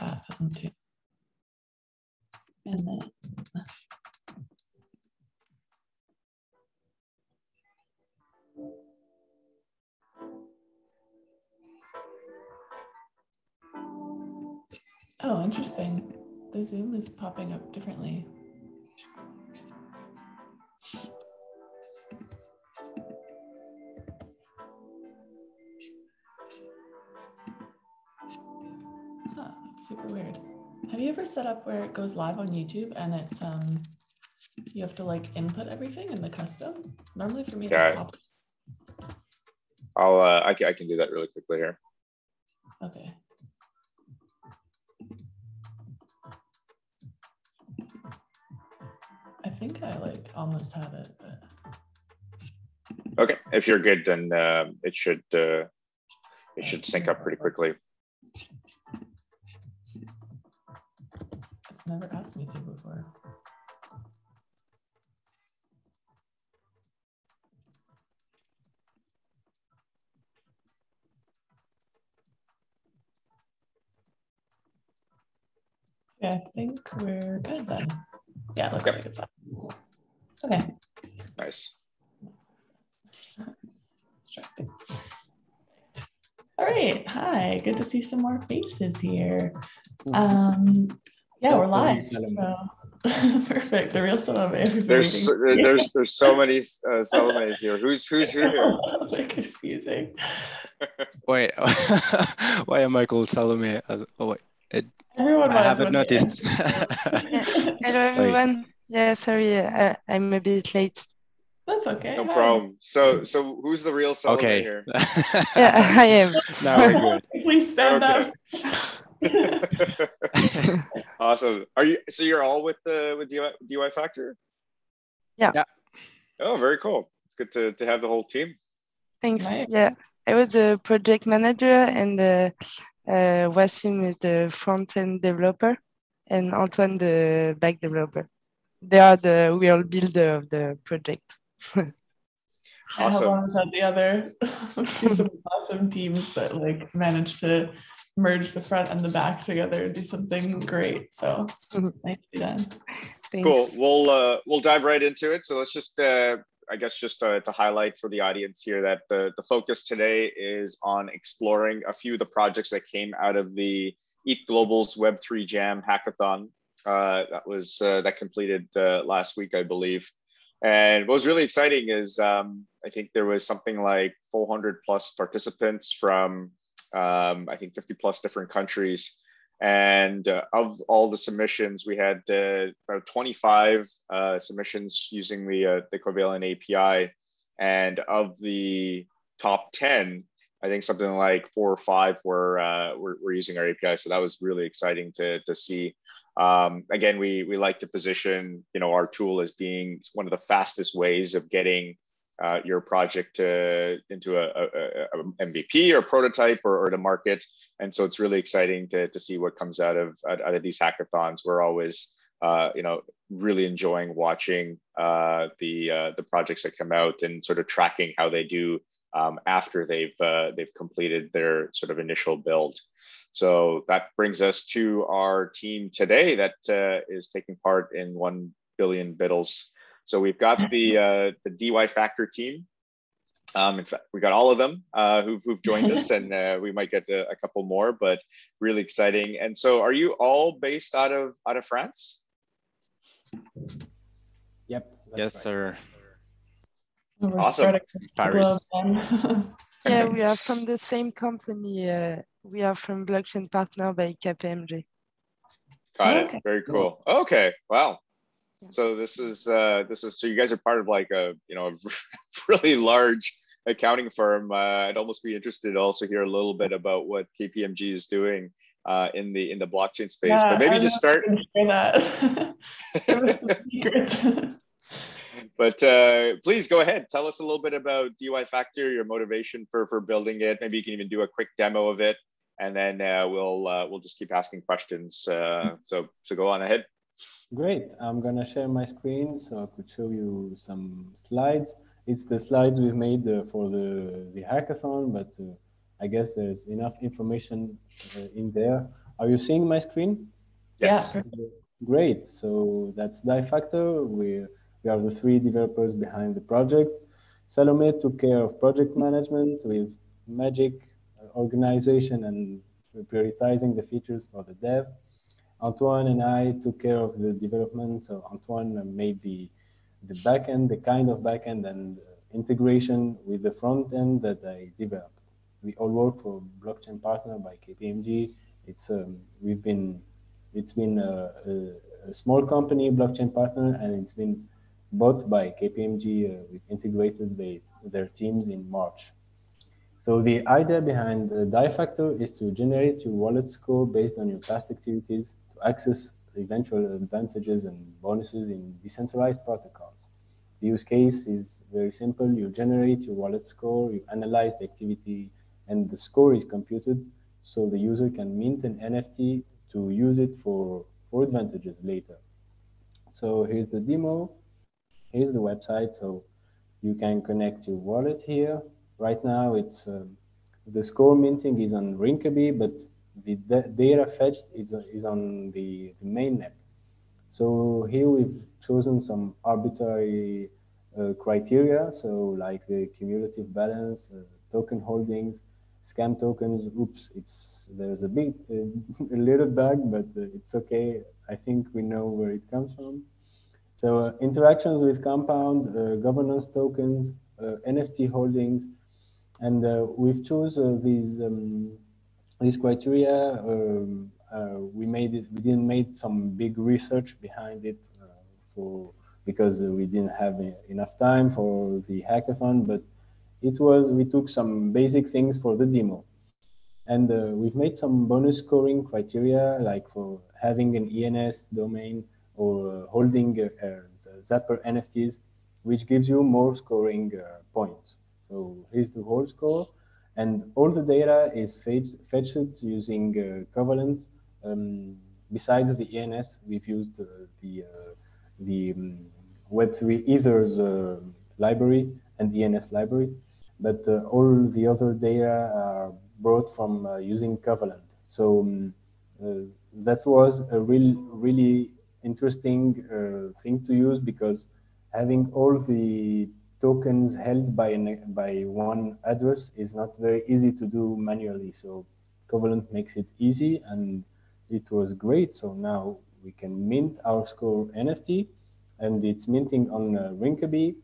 chat, hasn't he? And then oh, interesting. The Zoom is popping up differently. Huh, that's super weird. Have you ever set up where it goes live on YouTube and it's you have to like input everything in the custom? Normally for me, Yeah, it pops. I can do that really quickly here. Okay. I think I like almost have it, but okay. If you're good, then it should sync up pretty quickly. it's never asked me to before. Yeah, I think we're good then. Yeah, it looks like it's up. Okay. Nice. All right. Hi. Good to see some more faces here. Yeah, we're live. So. Perfect. The real Salome. There's so many Salomes here. Who's who here? They're confusing. Wait, why am I called Salome? Oh wait, everyone I haven't noticed. Hello everyone. Yeah, sorry, I'm a bit late. That's okay. No problem. So who's the real Salome here? Yeah, I am. Now we're good. Please stand up. Awesome. So you're all with DUI Factor? Yeah. Oh, very cool. It's good to have the whole team. Thanks. Right. Yeah, I was the project manager, and Wassim is the front-end developer, and Antoine the back developer. They are the real builder of the project. Awesome. I help on the other. See some awesome teams that like manage to merge the front and the back together and do something great. So nicely done. Thanks. Cool. We'll dive right into it. So let's just I guess just to highlight for the audience here that the focus today is on exploring a few of the projects that came out of the ETH Global's Web3 Jam hackathon that completed last week, I believe. And what was really exciting is I think there was something like 400 plus participants from I think 50 plus different countries. And of all the submissions, we had about 25 submissions using the Covalent API. And of the top 10, I think something like 4 or 5 were using our API. So that was really exciting to see. Again, we like to position our tool as being one of the fastest ways of getting your project into a MVP or prototype or to market. And so it's really exciting to see what comes out of these hackathons. We're always really enjoying watching the projects that come out and sort of tracking how they do after they've completed their sort of initial build. So that brings us to our team today that is taking part in 1 billion BUIDLs. So we've got the DUI Factor team. In fact, we got all of them who've joined us, and we might get a couple more, but really exciting. And so, are you all based out of France? Yep. Yes, right. Sir. We're awesome. Paris. Yeah, we are from the same company. We are from Blockchain Partner by KPMG. Got it. Very cool. Okay. Wow. So this is so you guys are part of like a really large accounting firm. I'd almost be interested to also hear a little bit about what KPMG is doing in the blockchain space. Yeah, but maybe just start. Share that. Give us some secrets. But please go ahead. Tell us a little bit about DUI Factor, your motivation for building it. Maybe you can even do a quick demo of it, and then we'll just keep asking questions. So go on ahead. Great. I'm going to share my screen so I could show you some slides. It's the slides we've made for the hackathon, but I guess there's enough information in there. Are you seeing my screen? Yes. Yeah. Great. So that's DieFactor. We are the three developers behind the project. Salome took care of project management with Magic, organization, and prioritizing the features for the dev. Antoine and I took care of the development. So Antoine made the backend, the kind of backend and integration with the front end that I developed. We all work for Blockchain Partner by KPMG. We've been it's been a small company, Blockchain Partner, and it's been bought by KPMG. We've integrated their teams in March. So the idea behind DieFactor is to generate your wallet score based on your past activities to access eventual advantages and bonuses in decentralized protocols. The use case is very simple. You generate your wallet score, you analyze the activity, and the score is computed so the user can mint an NFT to use it for advantages later. So here's the demo. Here's the website. So you can connect your wallet here. Right now, the score minting is on Rinkeby, but the data fetched is on the mainnet. So here we've chosen some arbitrary criteria, so like the cumulative balance, token holdings, scam tokens. Oops, there's a big, a little bug, but it's okay. I think we know where it comes from. So interactions with compound, governance tokens, NFT holdings, and we've chosen these criteria. We didn't made some big research behind it for because we didn't have enough time for the hackathon, but we took some basic things for the demo. And we've made some bonus scoring criteria, like for having an ENS domain or holding Zapper NFTs, which gives you more scoring points. So here's the whole score. And all the data is fetched using Covalent. Besides the ENS, we've used the Web3 Ethers library and ENS library, but all the other data are brought from using Covalent. So that was a really interesting thing to use because having all the tokens held by one address is not very easy to do manually. So Covalent makes it easy, and it was great. So now we can mint our score NFT, and it's minting on Rinkeby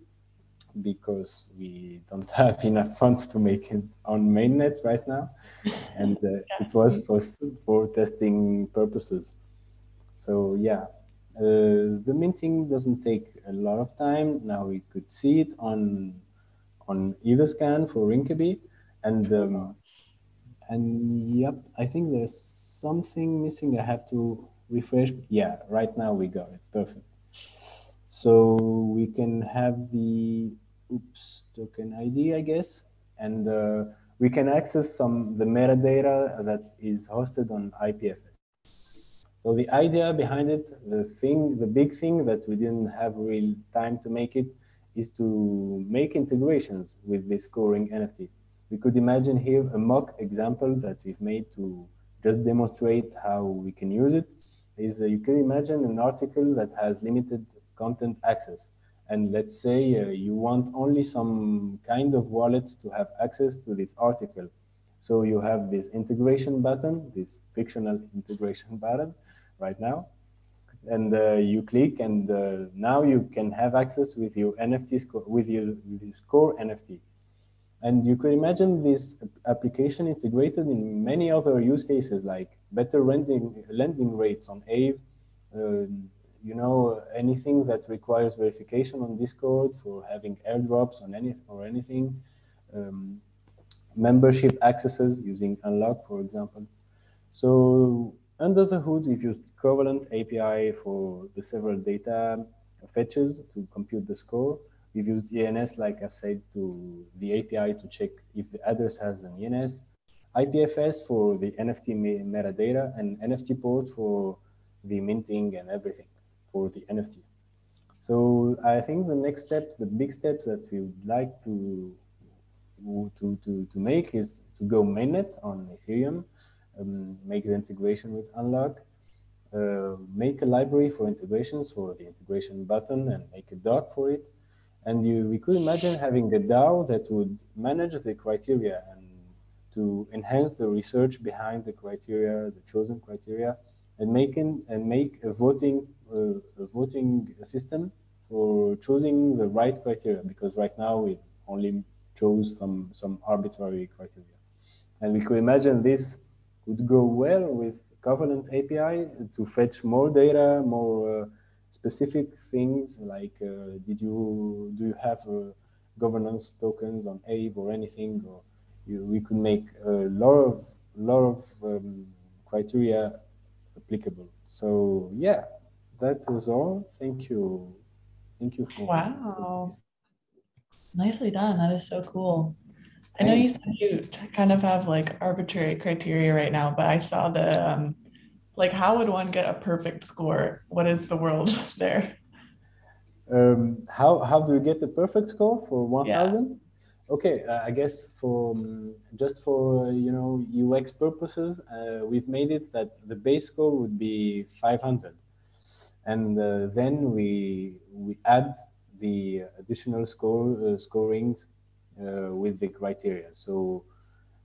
because we don't have enough funds to make it on mainnet right now. And it was posted for testing purposes. So yeah, the minting doesn't take a lot of time. Now we could see it on Everscan for Rinkeby, and yep, I think there's something missing. I have to refresh. Yeah, right now we got it. Perfect. So we can have the token ID, I guess, and we can access the metadata that is hosted on IPFS. So the idea behind it, the big thing that we didn't have real time to make it, is to make integrations with this scoring NFT. We could imagine here a mock example that we've made to just demonstrate how we can use it. You can imagine an article that has limited content access. And let's say you want only some kind of wallets to have access to this article. So you have this integration button, this fictional integration button right now. And you click, and now you can have access with your NFT score, with your score NFT. And you could imagine this application integrated in many other use cases, like better lending rates on Aave, anything that requires verification on Discord for having airdrops on anything, membership accesses using Unlock, for example. So under the hood, we've used Covalent API for the several data fetches to compute the score. We've used ENS, like I've said, to the API to check if the address has an ENS, IPFS for the NFT metadata, and NFT port for the minting and everything for the NFT. So I think the next steps, the big steps that we would like to make is to go mainnet on Ethereum. make the integration with Unlock, make a library for integrations for the integration button and make a doc for it. And we could imagine having a DAO that would manage the criteria and to enhance the research behind the criteria, the chosen criteria, and make a voting system for choosing the right criteria. Because right now we only chose some arbitrary criteria, and we could imagine this would go well with Covalent API to fetch more data, more specific things like do you have governance tokens on Aave or anything, or we could make a lot of criteria applicable. So yeah, that was all. Thank you. Thank you for Wow. Nicely done. That is so cool. I know you Thanks. said you kind of have like arbitrary criteria right now, but I saw the like how would one get a perfect score? What is the world there? How do you get the perfect score for 1000? Yeah. Okay, I guess for just for UX purposes, we've made it that the base score would be 500, and then we add the additional scorings with the criteria. So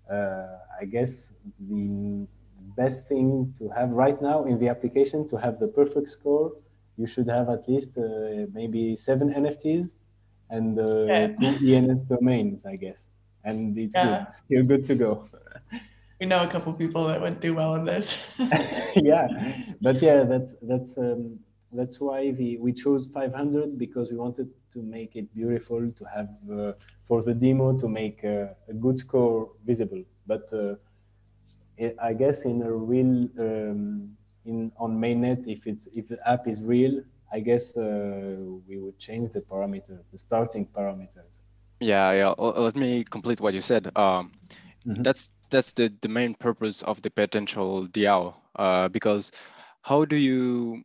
I guess the best thing to have right now in the application to have the perfect score, you should have at least maybe 7 NFTs and Okay. 2 ENS domains, I guess. And it's good. Yeah. You're good to go. We know a couple people that would do well in this. Yeah, but yeah, that's why we chose 500, because we wanted to make it beautiful, to have for the demo to make a good score visible. But I guess in a real in on mainnet, if the app is real, I guess we would change the parameter, the starting parameters. Yeah. Let me complete what you said. Mhm. That's the main purpose of the potential DAO, because how do you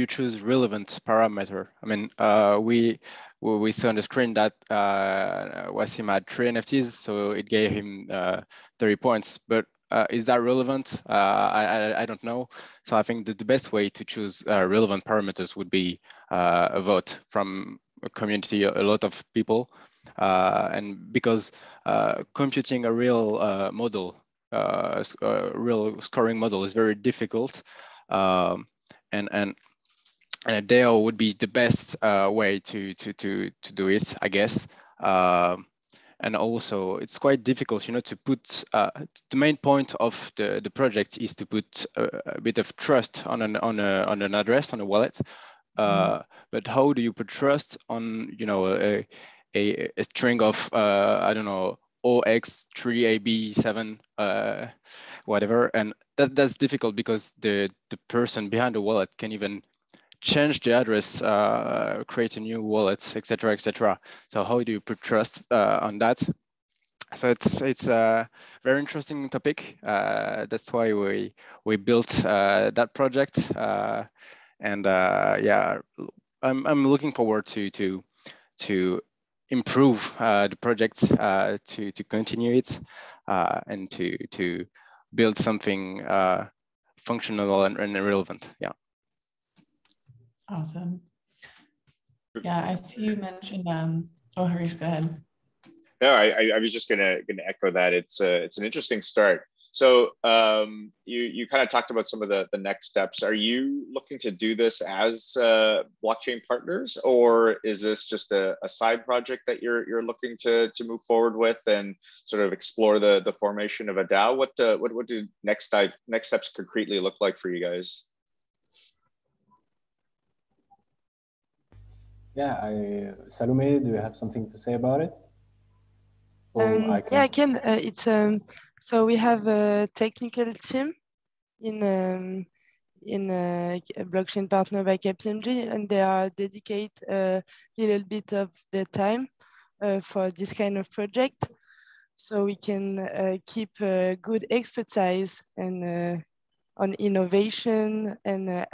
choose relevant parameter? I mean, we saw on the screen that Wasim had 3 NFTs, so it gave him 30 points. But is that relevant? I don't know. So I think that the best way to choose relevant parameters would be a vote from a community, a lot of people, and because computing a real model, a real scoring model, is very difficult, and a DAO would be the best way to do it, I guess. And also, it's quite difficult, to put. The main point of the project is to put a bit of trust on an address, on a wallet. But how do you put trust on a string of I don't know, OX3AB7 whatever, and that's difficult because the person behind the wallet can even change the address, create a new wallet, etc., etc. So how do you put trust on that? So it's a very interesting topic. That's why we built that project, and yeah, I'm looking forward to improve the project, to continue it, and to build something functional and relevant. Yeah. Awesome. Yeah, I see you mentioned oh Harish, go ahead. No, I was just gonna echo that. It's an interesting start. So you kind of talked about some of the next steps. Are you looking to do this as blockchain partners, or is this just a side project that you're looking to move forward with and sort of explore the formation of a DAO? What do next steps concretely look like for you guys? Yeah, Salome, do you have something to say about it? Or I can. Yeah, I can. It's so we have a technical team in a blockchain partner by KPMG, and they are dedicate a little bit of their time for this kind of project, so we can keep good expertise and on innovation and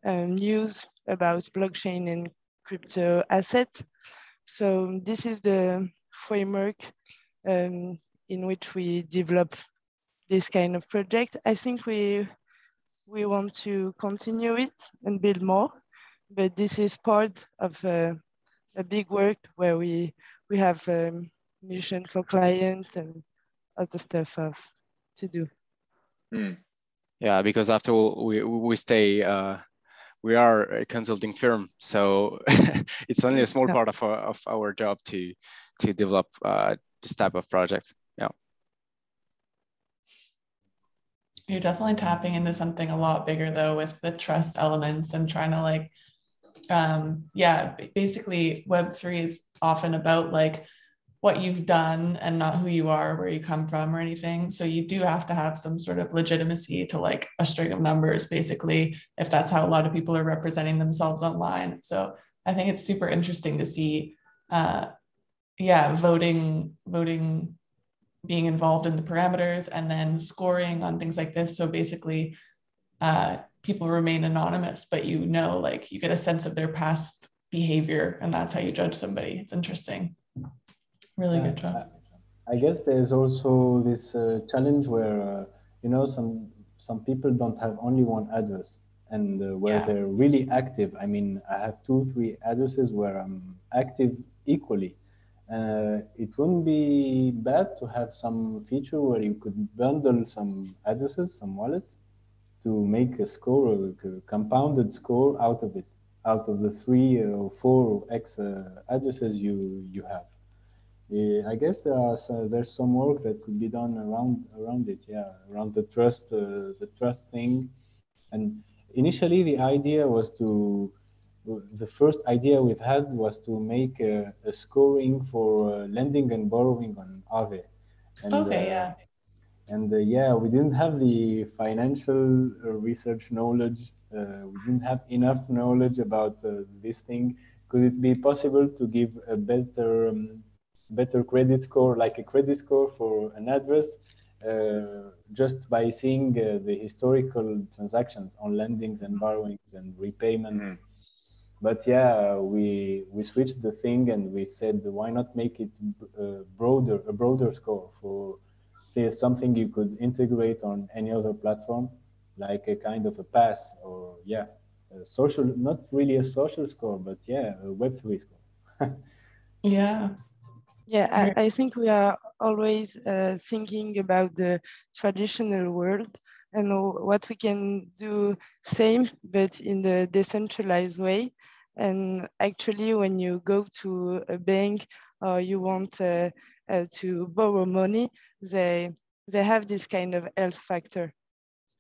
news about blockchain and crypto assets. So this is the framework in which we develop this kind of project. I think we want to continue it and build more, but this is part of a big work where we have mission for clients and other stuff to do. Mm. Yeah, because after all, we stay, we are a consulting firm, so it's only a small part of our job to develop this type of project. Yeah. You're definitely tapping into something a lot bigger though, with the trust elements and trying to like, yeah, basically Web3 is often about like what you've done and not who you are, where you come from or anything. So you do have to have some sort of legitimacy to like a string of numbers, basically, if that's how a lot of people are representing themselves online. So I think it's super interesting to see, yeah, voting being involved in the parameters and then scoring on things like this. So basically, people remain anonymous, but you know, like you get a sense of their past behavior, and that's how you judge somebody. It's interesting. Really good job. I guess there's also this challenge where you know, some people don't have only one address, and where they're really active. I mean, I have 2-3 addresses where I'm active equally. It wouldn't be bad to have some feature where you could bundle some addresses, some wallets, to make a score, a compounded score out of it, out of the 3 or 4 X addresses you have. Yeah, I guess there's some work that could be done around it, yeah, around the trust thing. And initially, the first idea we've had was to make a scoring for lending and borrowing on Aave. And okay, yeah. Yeah, we didn't have the financial research knowledge. We didn't have enough knowledge about this thing. Could it be possible to give a better credit score, like a credit score for an address, just by seeing the historical transactions on lendings and borrowings and repayments? Mm. But yeah, we switched the thing and we've said, why not make it a broader score for, say, something you could integrate on any other platform, like a kind of a pass, or yeah, a social, not really a social score, but yeah, a Web3 score. Yeah. Yeah, I think we are always thinking about the traditional world and what we can do same, but in the decentralized way. And actually, when you go to a bank or you want to borrow money, they have this kind of health factor.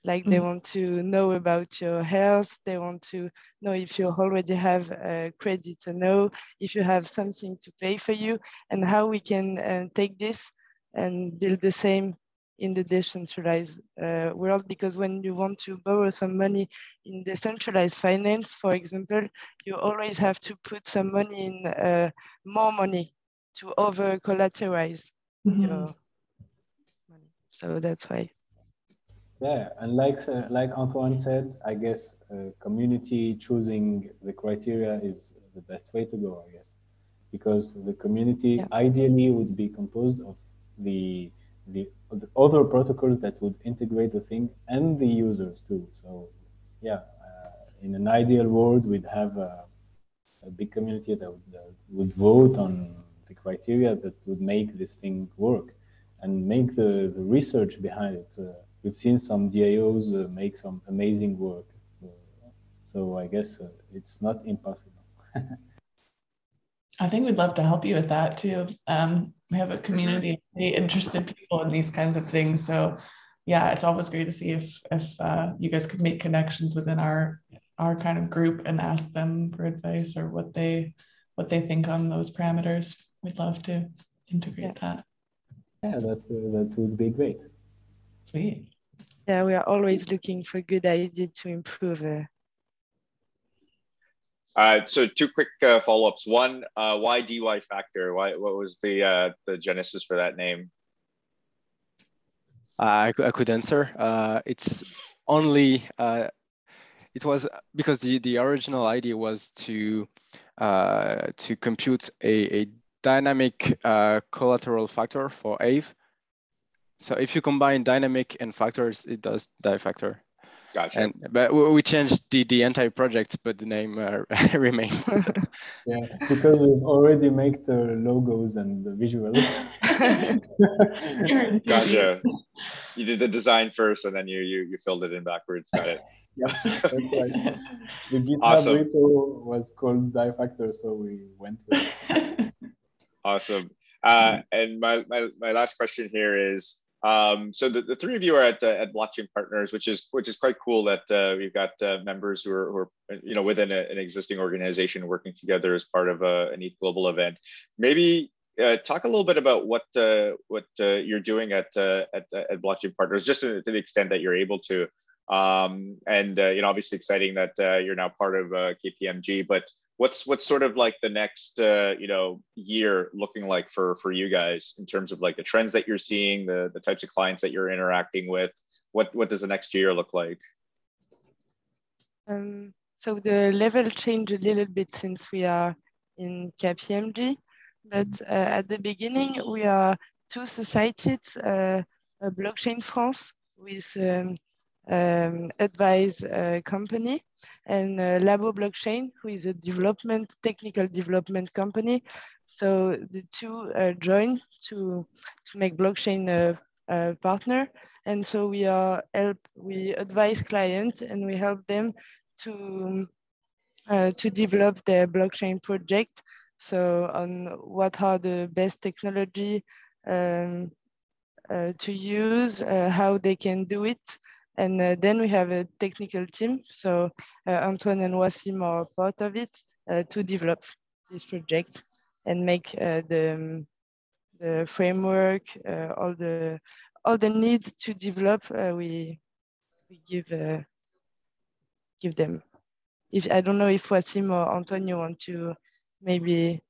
Like they want to know about your health. They want to know if you already have credit or no, if you have something to pay for you, and how we can take this and build the same in the decentralized world. Because when you want to borrow some money in decentralized finance, for example, you always have to put some money in more money to over collateralize your money. So that's why. Yeah, and like Antoine said, I guess community choosing the criteria is the best way to go, I guess, because the community ideally would be composed of the the other protocols that would integrate the thing and the users too. So yeah, in an ideal world, we'd have a big community that would vote on the criteria that would make this thing work and make the research behind it. We've seen some DAOs make some amazing work. So I guess it's not impossible. I think we'd love to help you with that too. We have a community of really interested people in these kinds of things. So yeah, it's always great to see if you guys could make connections within our kind of group and ask them for advice or what they think on those parameters. We'd love to integrate that. Yeah, that would be great. Sweet. Yeah, we are always looking for good ideas to improve. So 2 quick follow-ups. One, why DY Factor? What was the genesis for that name? I could answer. It's only it was because the original idea was to compute a dynamic collateral factor for Aave, So if you combine dynamic and factors, it does die-factor. Gotcha. But we changed the entire project, but the name remained. Yeah, because we've already made the logos and the visuals. Gotcha. You did the design first, and then you filled it in backwards. Got it. Yep, that's right. The GitHub Awesome. repo was called die-factor, so we went with it. Awesome. And my last question here is, so the three of you are at Blockchain Partners, which is quite cool that we've got members who are within an existing organization working together as part of an ETH Global event. Maybe talk a little bit about what you're doing at Blockchain Partners, just to the extent that you're able to. And obviously exciting that you're now part of KPMG, but what's sort of like the next year looking like for you guys in terms of like the trends that you're seeing, the types of clients that you're interacting with? What does the next year look like? So the level changed a little bit since we are in KPMG, but at the beginning we are two societies, Blockchain France with advice company, and Labo Blockchain, who is a technical development company. So the two join to make blockchain a partner, and so we advise clients and we help them to develop their blockchain project. So on what are the best technology to use, how they can do it. And then we have a technical team. So Antoine and Wassim are part of it to develop this project and make the framework, all the need to develop. We give them. If I don't know if Wassim or Antoine you want to maybe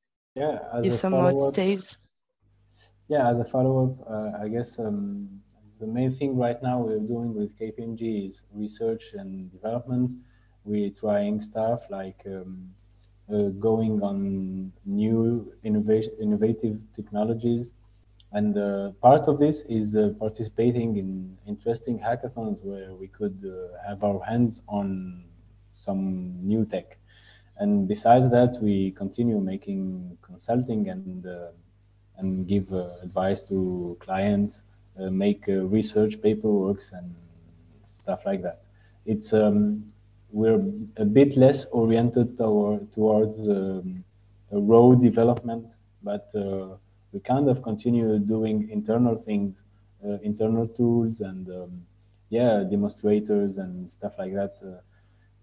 give some more details. Yeah, as a follow-up, I guess the main thing right now we're doing with KPMG is research and development. We're trying stuff like going on new innovative technologies. And part of this is participating in interesting hackathons where we could have our hands on some new tech. And besides that, we continue making consulting and give advice to clients, make research paperworks and stuff like that. It's we're a bit less oriented towards raw development, but we kind of continue doing internal things, internal tools, and demonstrators and stuff like that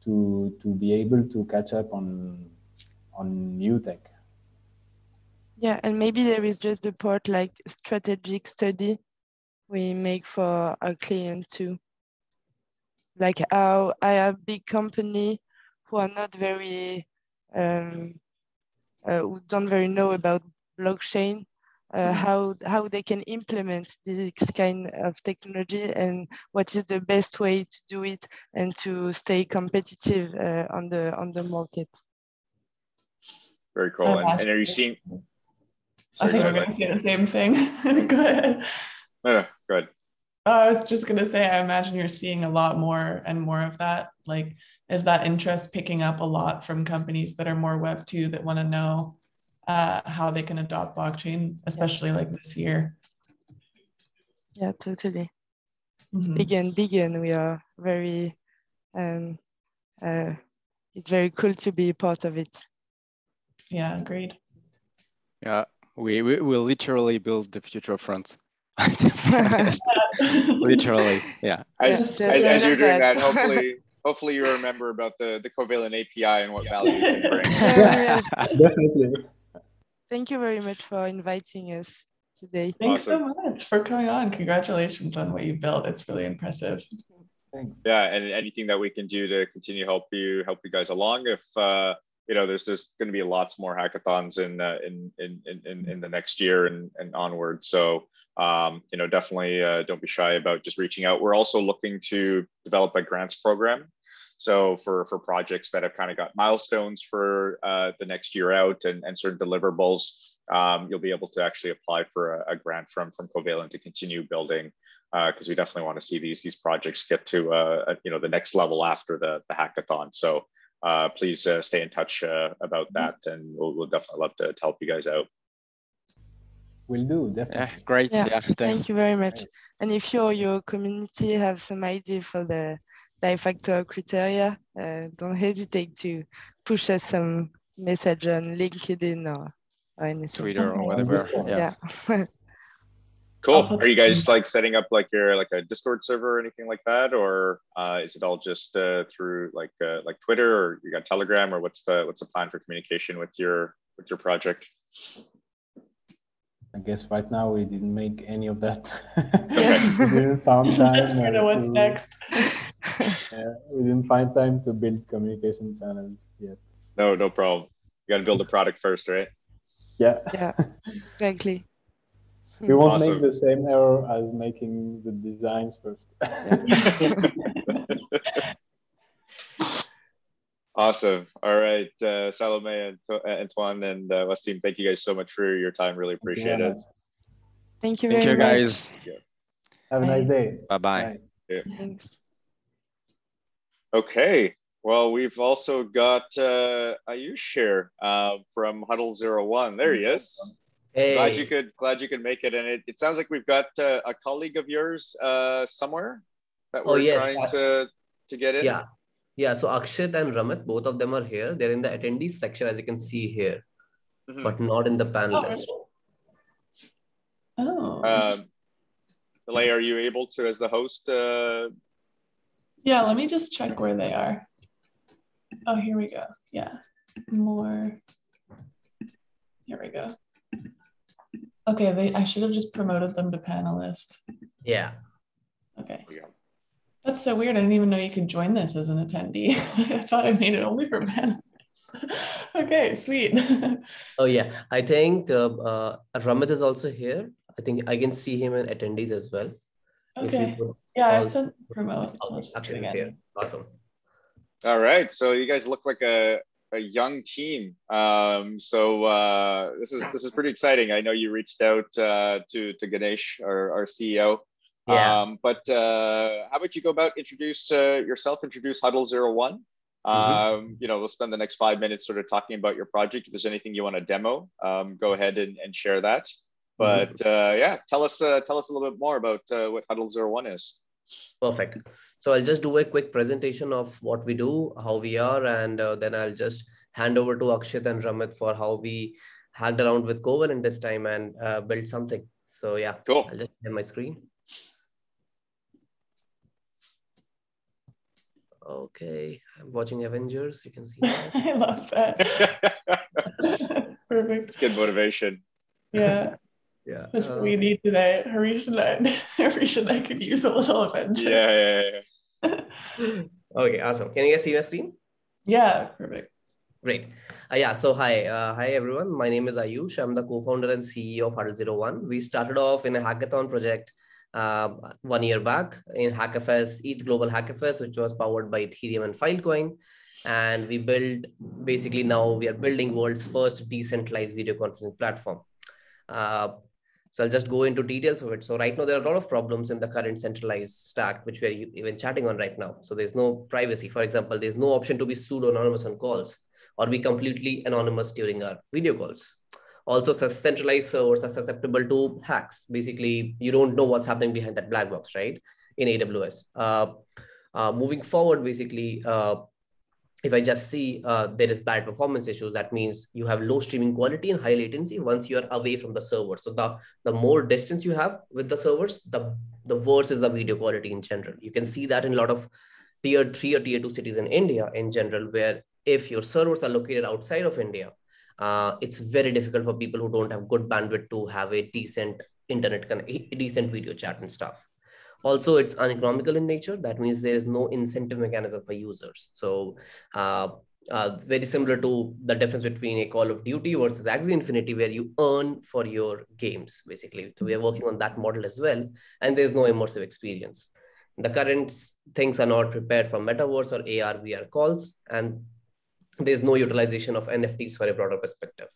to be able to catch up on new tech. Yeah, and maybe there is just the part like strategic study we make for our client too. Like how I have big company who are not very, who don't very know about blockchain, how they can implement this kind of technology and what is the best way to do it and to stay competitive on the market. Very cool. And are you seeing? Sorry, I think we're going to say the same thing. Go ahead. Go ahead. I was just going to say, I imagine you're seeing a lot more and more of that. Like, is that interest picking up a lot from companies that are more Web2 that want to know how they can adopt blockchain, especially like this year? Yeah, totally. It's big and we are very, it's very cool to be a part of it. Yeah, agreed. Yeah, we will literally build the future of France. Literally, yeah. As you're doing that, hopefully you remember about the Covalent API and what value it can bring. Definitely. Thank you very much for inviting us today. Thanks so much for coming on. Congratulations on what you built. It's really impressive. Thanks. Yeah, and anything that we can do to continue help you guys along. If there's going to be lots more hackathons in the next year and onward. So definitely don't be shy about just reaching out. We're also looking to develop a grants program. So for projects that have kind of got milestones for the next year out and certain deliverables, you'll be able to actually apply for a grant from Covalent to continue building, because we definitely want to see these projects get to the next level after the hackathon. So please stay in touch about that, and we'll definitely love to help you guys out. Will do, definitely. Yeah, great. Yeah, thanks. Thank you very much. And if your community have some idea for the factor criteria, don't hesitate to push us some message on LinkedIn or anything. Twitter or whatever. Yeah. Cool. Are you guys like setting up like a Discord server or anything like that, or is it all just through like Twitter, or you got Telegram, or what's the plan for communication with your project? I guess right now we didn't make any of that. Okay. We didn't find time. That's kind of what's next. We didn't find time to build communication channels yet. No problem. You got to build a product first, right? Yeah. Yeah, exactly. We won't Awesome. make the same error as making the designs first. Awesome. All right, Salome and Antoine and Wasim, thank you guys so much for your time. Really appreciate it. Thank you Thank very you, much. guys. Have a nice day. Bye-bye. Yeah. Thanks. Okay. Well, we've also got Ayush here from Huddle 01. There he is. Hey. Glad you could make it. And it sounds like we've got a colleague of yours somewhere that we're trying to get in. Yeah. So Akshat and Ramit, both of them are here. They're in the attendees section, as you can see here, but not in the panelist. Delay, are you able to, as the host? Yeah, let me just check where they are. Oh, here we go. Yeah, more. Here we go. Okay, I should have just promoted them to panelist. Yeah. Okay. That's so weird. I didn't even know you could join this as an attendee. I thought I made it only for panelists. Okay, sweet. Oh yeah, I think Ramit is also here. I think I can see him in attendees as well. Okay. Yeah, I sent promote. Akshat is here. Awesome. All right. So you guys look like a young team. So this is pretty exciting. I know you reached out to Ganesh, our CEO. Yeah. But how about you go about introduce Huddle 01. We'll spend the next 5 minutes sort of talking about your project. If there's anything you want to demo, go ahead and share that. But tell us a little bit more about what Huddle 01 is. Perfect. So I'll just do a quick presentation of what we do, how we are, and then I'll just hand over to Akshat and Ramit for how we hacked around with Covalent this time and built something. So yeah, cool. I'll just share my screen. Okay, I'm watching Avengers. You can see that. I love that. Perfect. It's good motivation. Yeah. Yeah. That's what we need today. Harish and I could use a little Avengers. Yeah. Okay, awesome. Can you guys see my screen? Yeah, perfect. Great. So hi everyone. My name is Ayush. I'm the co-founder and CEO of Huddle 01. We started off in a hackathon project 1 year back in HackFest, ETH Global HackFest, which was powered by Ethereum and Filecoin. And now we are building world's first decentralized video conferencing platform. So I'll just go into details of it. So right now, there are a lot of problems in the current centralized stack, which we're even chatting on right now. So there's no privacy. For example, there's no option to be pseudo-anonymous on calls or be completely anonymous during our video calls. Also, centralized servers are susceptible to hacks. Basically, you don't know what's happening behind that black box, right? In AWS. Moving forward, basically, if I just see there is bad performance issues, that means you have low streaming quality and high latency once you are away from the server. So the more distance you have with the servers, the worse is the video quality in general. You can see that in a lot of tier 3 or tier 2 cities in India in general, where if your servers are located outside of India, it's very difficult for people who don't have good bandwidth to have a decent internet, decent video chat and stuff. Also, it's uneconomical in nature. That means there is no incentive mechanism for users. So very similar to the difference between a Call of Duty versus Axie Infinity, where you earn for your games, basically. So we are working on that model as well. And there's no immersive experience. The current things are not prepared for metaverse or AR, VR calls, and there's no utilization of NFTs for a broader perspective.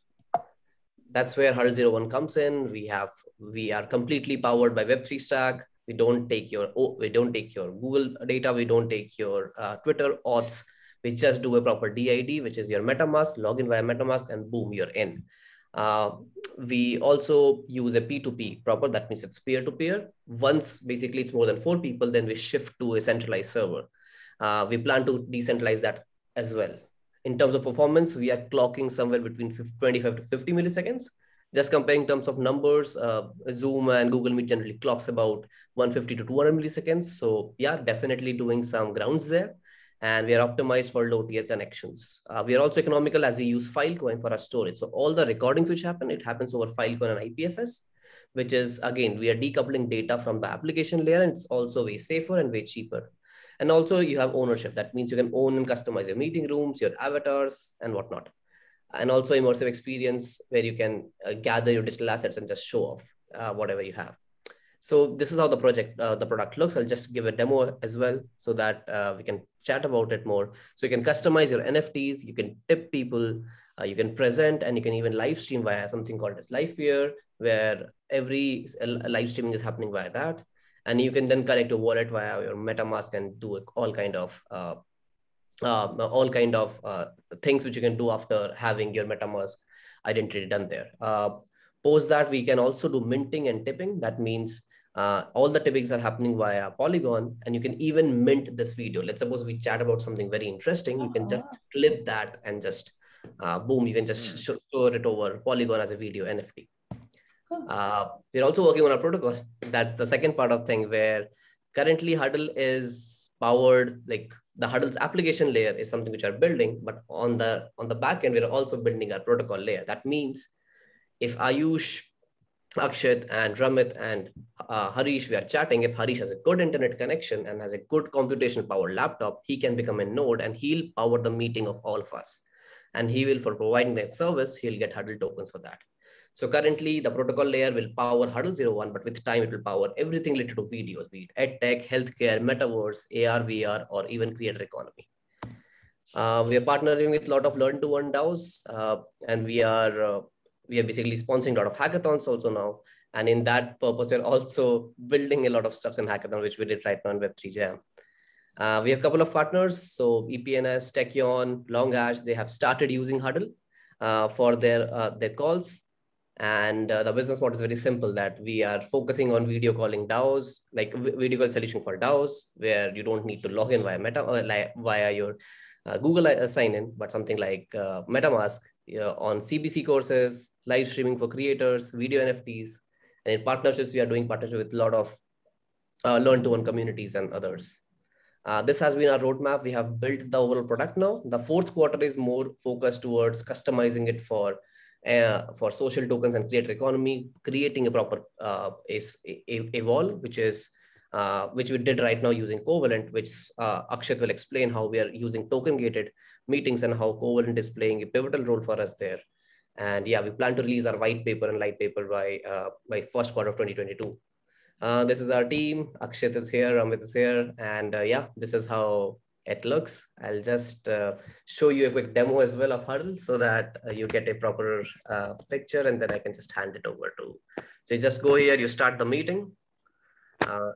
That's where Huddle 01 comes in. We are completely powered by Web3 stack. We don't take your Google data. We don't take your Twitter auths. We just do a proper DID, which is your MetaMask, login via MetaMask, and boom, you're in. We also use a P2P proper. That means it's peer-to-peer. Once basically it's more than 4 people, then we shift to a centralized server. We plan to decentralize that as well. In terms of performance, we are clocking somewhere between 25 to 50 milliseconds. Just comparing in terms of numbers, Zoom and Google Meet generally clocks about 150 to 200 milliseconds. So yeah, definitely doing some grounds there. And we are optimized for low tier connections. We are also economical as we use Filecoin for our storage. So all the recordings which happen, it happens over Filecoin and IPFS, which is, again, we are decoupling data from the application layer, and it's also way safer and way cheaper. And also you have ownership. That means you can own and customize your meeting rooms, your avatars, and whatnot. And also immersive experience where you can gather your digital assets and just show off whatever you have. So this is how the product looks. I'll just give a demo as well so that we can chat about it more. So you can customize your NFTs, you can tip people, you can present, and you can even live stream via something called as Live Peer, where every live streaming is happening via that. And you can then connect your wallet via your MetaMask and do all kind of things which you can do after having your MetaMask identity done there. Post that, we can also do minting and tipping. That means all the tippings are happening via Polygon, and you can even mint this video. Let's suppose we chat about something very interesting. You can just clip that and just boom, you can just store it over Polygon as a video NFT. We're also working on a protocol. That's the second part of thing, where currently Huddle is powered, like the Huddle's application layer is something which are building, but on the back end, we're also building our protocol layer. That means if Ayush, Akshat, and Ramit and Harish, we are chatting, if Harish has a good internet connection and has a good computational power laptop, he can become a node and he'll power the meeting of all of us. And he will, for providing that service, he'll get Huddle tokens for that. So currently the protocol layer will power Huddle 01, but with time it will power everything related to videos, be it EdTech, healthcare, metaverse, AR, VR, or even creator economy. We are partnering with a lot of learn-to-earn DAOs, and we are basically sponsoring a lot of hackathons also now. And in that purpose, we're also building a lot of stuff in hackathon, which we did right now in Web3 Jam. We have a couple of partners. So EPNS, Techion, Longash, they have started using Huddle for their calls. And the business model is very simple, that we are focusing on video calling DAOs, like video call solution for DAOs, where you don't need to log in via Meta or via your Google sign-in, but something like MetaMask on CBC courses, live streaming for creators, video NFTs, and in partnerships, we are doing partnerships with a lot of learn-to-earn communities and others. This has been our roadmap. We have built the overall product now. The fourth quarter is more focused towards customizing it for social tokens and creator economy, creating a proper evolve, which we did right now using Covalent, which Akshat will explain how we are using token gated meetings and how Covalent is playing a pivotal role for us there. And yeah, we plan to release our white paper and light paper by first quarter of 2022. This is our team. Akshat is here, Amit is here, and yeah, this is how it looks. I'll just show you a quick demo as well of Huddle so that you get a proper picture, and then I can just hand it over to. So you just go here, you start the meeting.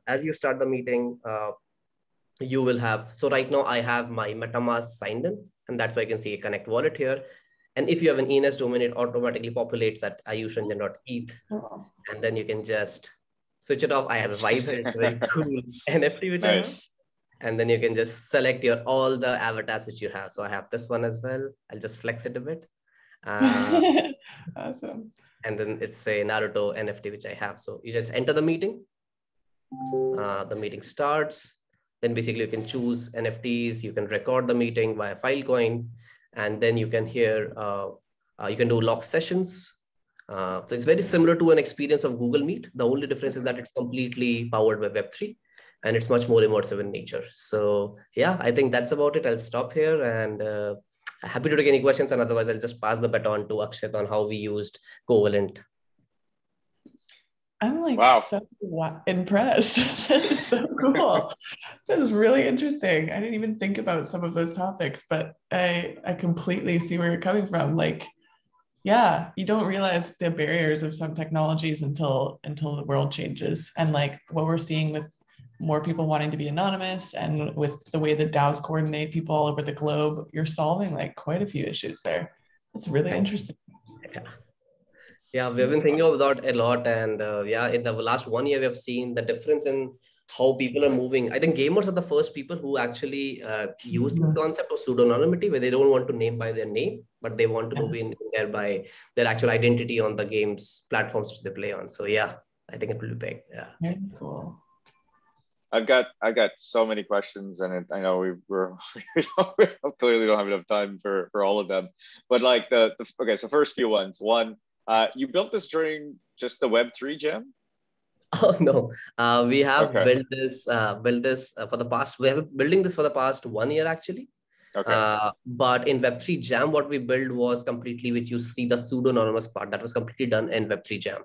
As you start the meeting, you will have, so right now I have my MetaMask signed in, and that's why I can see a connect wallet here. And if you have an ENS domain, it automatically populates at ayushranjan.eth. And then you can just switch it off. I have a Viber, it's a very cool NFT, which I have. And then you can just select all the avatars which you have. So I have this one as well. I'll just flex it a bit. Awesome. And then it's a Naruto NFT, which I have. So you just enter the meeting. The meeting starts. Then basically you can choose NFTs. You can record the meeting via Filecoin. And then you can hear, you can do log sessions. So it's very similar to an experience of Google Meet. The only difference is that it's completely powered by Web3. And it's much more immersive in nature. So yeah, I think that's about it. I'll stop here, and happy to take any questions. And otherwise, I'll just pass the baton to Akshat on how we used Covalent. I'm like Wow. so impressed. That is so cool. That is really interesting. I didn't even think about some of those topics, but I completely see where you're coming from. Like, yeah, you don't realize the barriers of some technologies until the world changes. And like what we're seeing with more people wanting to be anonymous and with the way that DAOs coordinate people all over the globe, you're solving like quite a few issues there. It's really interesting. Yeah, we've been thinking about that a lot. And yeah, in the last 1 year, we have seen the difference in how people are moving. I think gamers are the first people who actually use this concept of pseudonymity, where they don't want to name by their name, but they want to be in there by their actual identity on the game's platforms which they play on. So yeah, I think it will be big. Yeah. Very cool. I got so many questions, and I know we're we clearly don't have enough time for all of them. But like okay, so first few ones. One, you built this during just the Web3 Jam? Oh no, we have Okay. built this for the past. We have been building this for the past 1 year actually. Okay. But in Web3 Jam, what we built was completely, which you see the pseudo-anonymous part, that was completely done in Web3 Jam,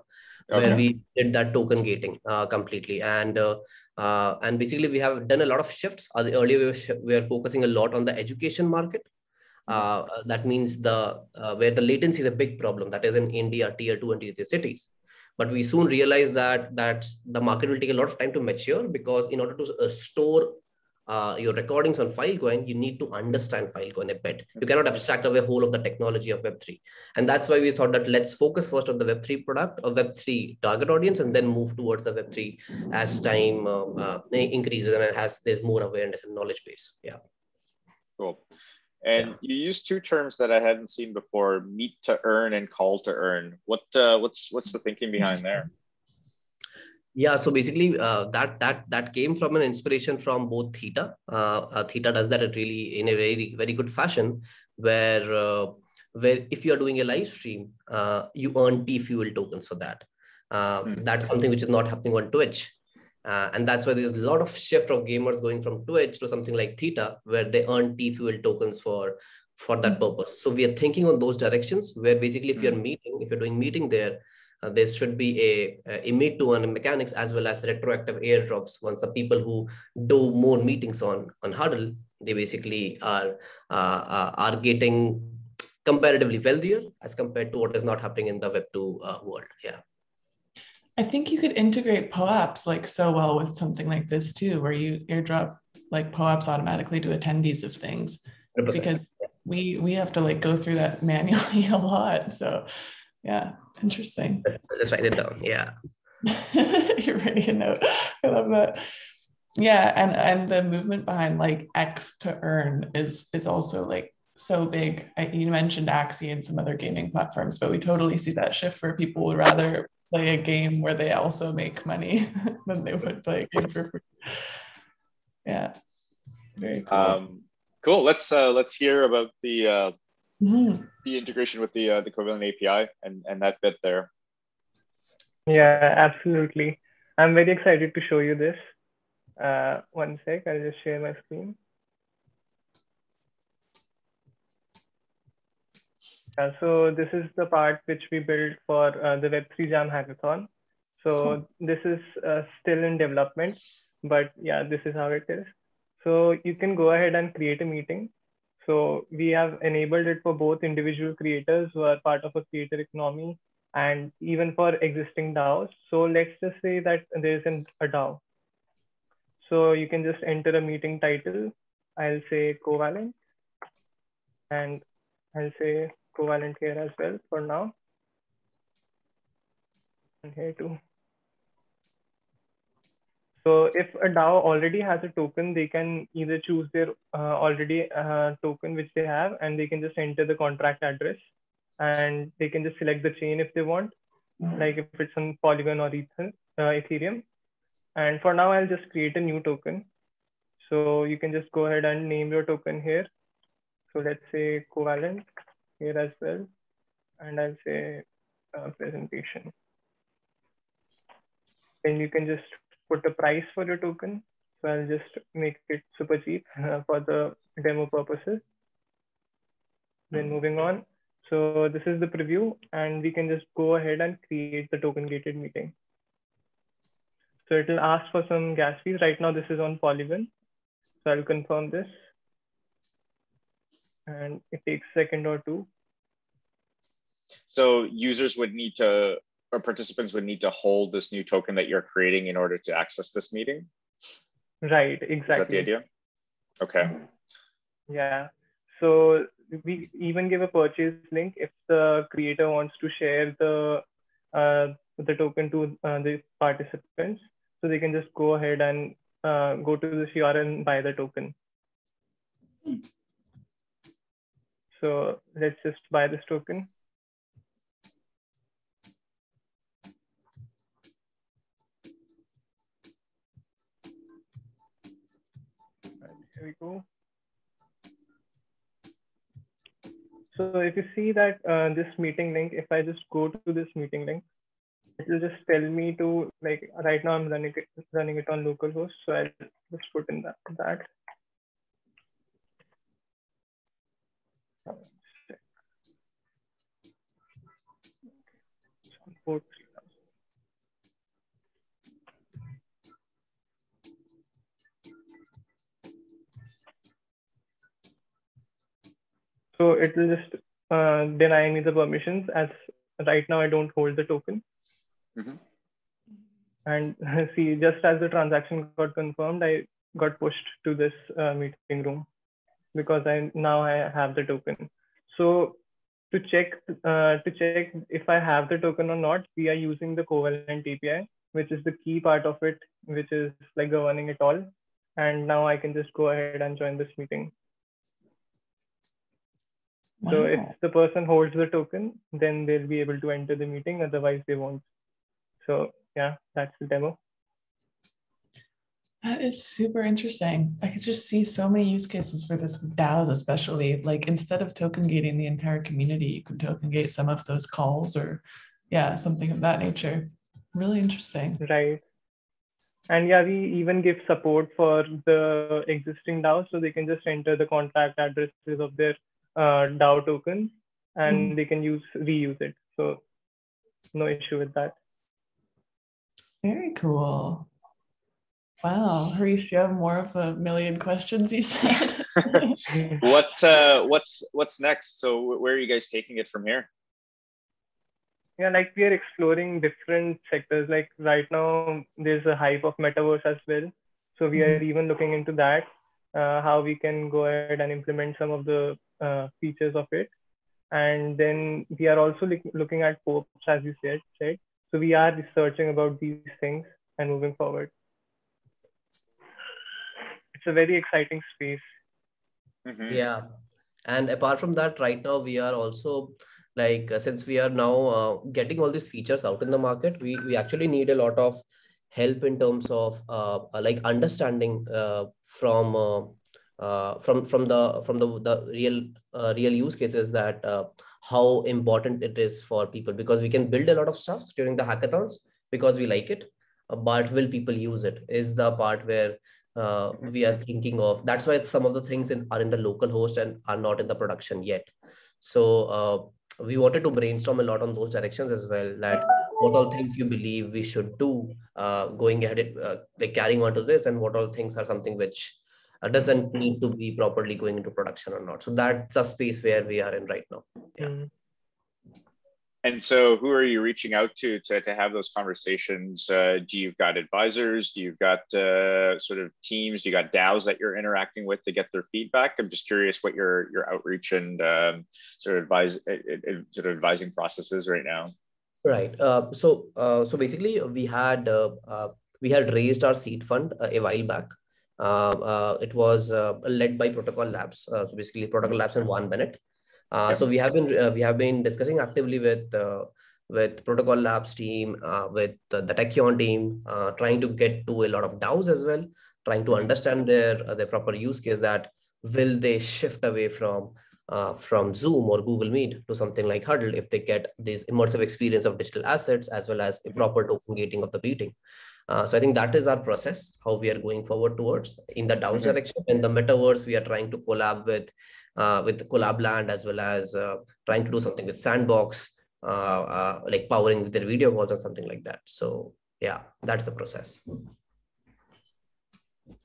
where we did that token gating completely. And basically we have done a lot of shifts. Earlier we were focusing a lot on the education market. That means where the latency is a big problem, that is in India, tier 2 and tier 3 cities. But we soon realized that the market will take a lot of time to mature, because in order to store your recordings on Filecoin, you need to understand Filecoin a bit. You cannot abstract away whole of the technology of Web3. And that's why we thought that let's focus first on the Web3 product or Web3 target audience, and then move towards the Web3 as time increases and there's more awareness and knowledge base. Yeah. Cool. And you used two terms that I hadn't seen before: meet to earn and call to earn. What's the thinking behind there? Yeah, so basically that came from an inspiration from both Theta. Theta does that really in a very, very good fashion, where if you are doing a live stream, you earn T-Fuel tokens for that. That's something which is not happening on Twitch. And that's why there's a lot of shift of gamers going from Twitch to something like Theta, where they earn T-Fuel tokens for that purpose. So we are thinking on those directions, where basically if you're doing meeting there, there should be a meet to earn mechanics, as well as retroactive airdrops. Once the people who do more meetings on Huddle, they basically are getting comparatively wealthier as compared to what is not happening in the Web2 world. Yeah. I think you could integrate POAPs like so well with something like this too, where you airdrop like POAPs automatically to attendees of things, 100%. Because we have to like go through that manually a lot. So yeah, interesting. Let's write it down. Yeah. You're writing a note. I love that. Yeah, and the movement behind like X to earn is also like so big. You mentioned Axie and some other gaming platforms, but we totally see that shift where people would rather play a game where they also make money than they would play a game for free. Yeah, very cool. Cool. Let's hear about the integration with the Covalent API and that bit there. Yeah, absolutely. I'm very excited to show you this. One sec, I'll just share my screen. So this is the part which we built for the Web3 Jam hackathon. So this is still in development, but yeah, this is how it is. So you can go ahead and create a meeting. So we have enabled it for both individual creators who are part of a creator economy, and even for existing DAOs. So let's just say that there's a DAO. So you can just enter a meeting title. I'll say Covalent, and I'll say Covalent here as well for now. And here too. So if a DAO already has a token, they can either choose their already token which they have, and they can just enter the contract address, and they can just select the chain if they want, like if it's on Polygon or Ethereum. And for now, I'll just create a new token. So you can just go ahead and name your token here. So let's say Covalent here as well. And I'll say presentation. Then you can just put a price for your token. So I'll just make it super cheap for the demo purposes. Then moving on. So this is the preview, and we can just go ahead and create the token gated meeting. So it will ask for some gas fees. Right now, this is on Polygon. So I'll confirm this. And it takes a second or two. So users would need to, or participants would need to hold this new token that you're creating in order to access this meeting? Right, exactly. Is that the idea? Okay. Yeah. So we even give a purchase link if the creator wants to share the token to the participants. So they can just go ahead and go to this URL and buy the token. So let's just buy this token. Here we go. So if you see that this meeting link, if I just go to this meeting link, it will just tell me to, like, right now I'm running it on localhost. So I'll just put in that. So it will just deny me the permissions, as right now I don't hold the token. Mm-hmm. And see, just as the transaction got confirmed, I got pushed to this meeting room because now I have the token. So to check if I have the token or not, we are using the Covalent API, which is the key part of it, which is like governing it all. And now I can just go ahead and join this meeting. Wow. So if the person holds the token, then they'll be able to enter the meeting, otherwise they won't. So yeah, that's the demo. That is super interesting. I could just see so many use cases for this with DAOs, especially. Like, instead of token gating the entire community, you could token gate some of those calls, or yeah, something of that nature. Really interesting. Right. And yeah, we even give support for the existing DAOs, so they can just enter the contact addresses of their DAO tokens, and they can reuse it. So no issue with that. Very cool. Wow, Harish, you have more of a million questions, you said. What's next? So where are you guys taking it from here? Yeah, like we are exploring different sectors. Like right now, there's a hype of metaverse as well. So we are even looking into that, how we can go ahead and implement some of the features of it. And then we are also looking at POPs, as you said, right? So we are researching about these things and moving forward. It's a very exciting space. Mm-hmm. Yeah. And apart from that, right now we are also like, since we are now getting all these features out in the market, we actually need a lot of help in terms of like understanding from the real use cases, that how important it is for people, because we can build a lot of stuff during the hackathons because we like it, but will people use it is the part where we are thinking of. That's why some of the things are in the local host and are not in the production yet. So we wanted to brainstorm a lot on those directions as well, that what all things you believe we should do going ahead, like carrying on to this, and what all things are something which doesn't need to be properly going into production or not. So that's the space where we are in right now. Yeah. And so who are you reaching out to have those conversations? Do you've got advisors? Do you've got sort of teams? Do you got DAOs that you're interacting with to get their feedback? I'm just curious what your outreach and sort of advising process is right now. Right. So basically we had raised our seed fund a while back. It was led by Protocol Labs. So basically Protocol Labs and Juan Bennett. So we have been discussing actively with Protocol Labs team, with the Techion team, trying to get to a lot of DAOs as well, trying to understand their proper use case, that will they shift away from Zoom or Google Meet to something like Huddle if they get this immersive experience of digital assets as well as a proper token gating of the meeting. So I think that is our process, how we are going forward towards in the DAOs direction. In the metaverse, we are trying to collab with Collabland, as well as trying to do something with Sandbox, like powering with their video calls or something like that. So yeah, that's the process.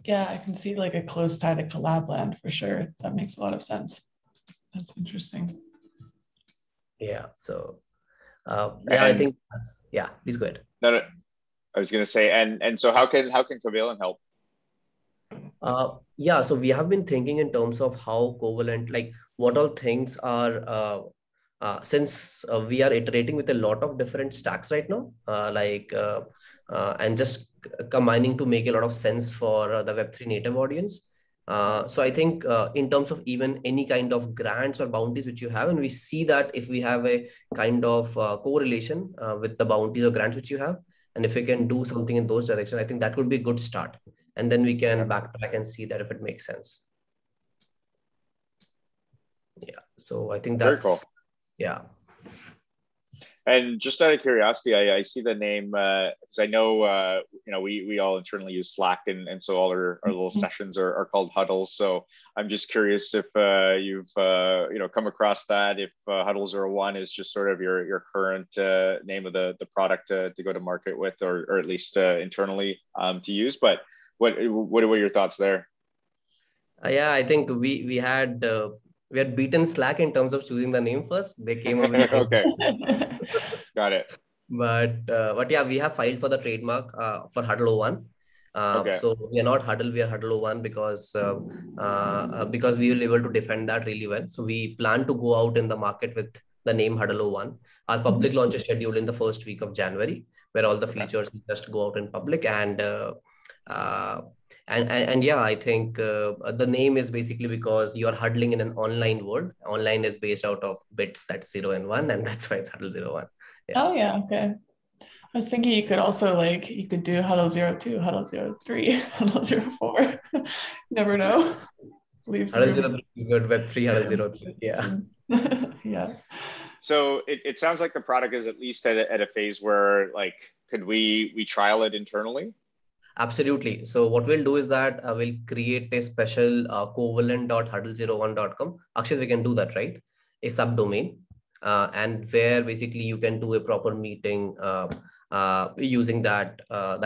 Yeah, I can see like a close tie to Collabland for sure. That makes a lot of sense. That's interesting. Yeah. So yeah, I think that's, yeah, please go ahead. No, I was going to say, and so how can Covalent help? Yeah, so we have been thinking in terms of how Covalent, like what all things are, since we are iterating with a lot of different stacks right now, and just combining to make a lot of sense for the Web3 native audience. So I think in terms of even any kind of grants or bounties which you have, and we see that if we have a kind of correlation with the bounties or grants which you have, and if we can do something in those directions, I think that would be a good start. And then we can backtrack and see that if it makes sense. Yeah. So I think that's very cool. Yeah. And just out of curiosity, I see the name because I know we all internally use Slack, and so all our little sessions are called huddles. So I'm just curious if you've come across that, if Huddle 01 is just sort of your current name of the product to go to market with, or at least internally to use. But what were your thoughts there? Yeah, I think we had beaten Slack in terms of choosing the name first. They came up with the okay. Got it. But yeah, we have filed for the trademark for Huddle 01. Okay. So we are not Huddle, we are Huddle 01 because we will be able to defend that really well. So we plan to go out in the market with the name Huddle 01. Our public launch is scheduled in the first week of January, where all the features just go out in public. And yeah, I think the name is basically because you are huddling in an online world. Online is based out of bits, that's 0 and 1, and that's why it's Huddle 01. Yeah. Oh yeah, okay. I was thinking you could also you could do Huddle 02, Huddle 03, Huddle 04. Never know. Leaves Huddle 03 is good, Web3 Huddle 03. Yeah. Yeah. So it sounds like the product is at least at a phase where could we trial it internally? Absolutely. So what we'll do is that we'll create a special covalent.huddle01.com. Actually, we can do that, right? A subdomain, and where basically you can do a proper meeting using that